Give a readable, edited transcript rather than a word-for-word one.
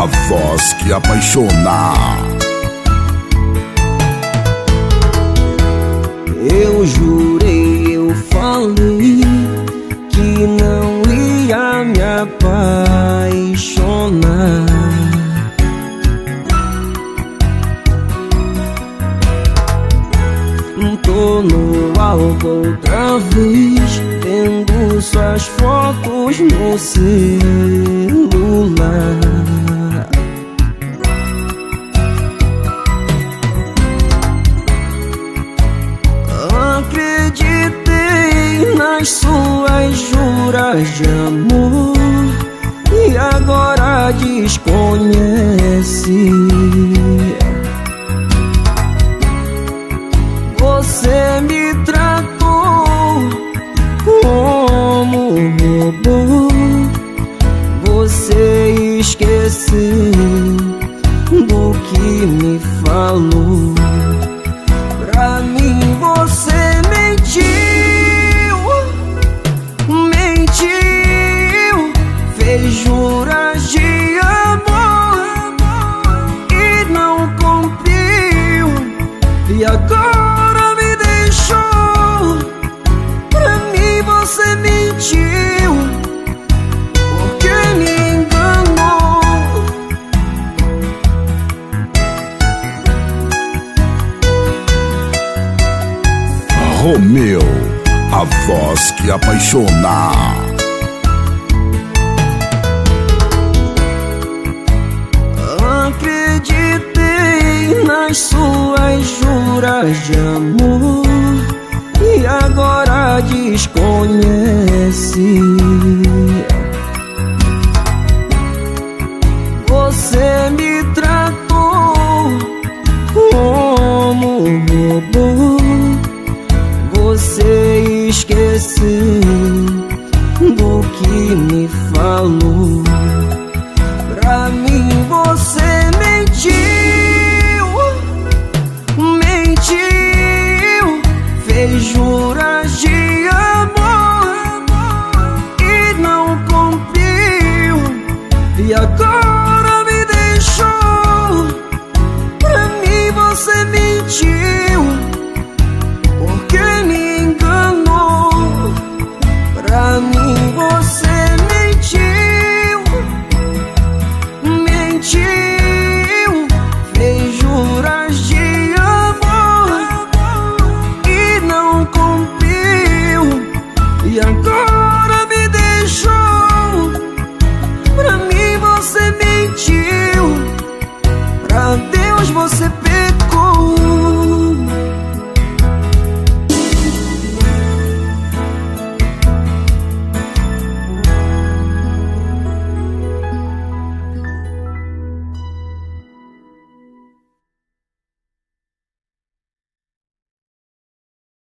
a voz que apaixona. Eu jurei, eu falei que não ia me apaixonar. Tô no álbum outra vez, vendo suas fotos no celular. Acreditei nas suas juras de amor e agora desconhece. Você me tratou como um robô. Você esqueceu do que me falou. Pra mim você mentiu, fez juras de amor e não cumpriu. E agora me deixou. Pra mim você mentiu, porque me enganou. Romeu, a voz que apaixona. Acreditei nas suas juras de amor e agora desconhece.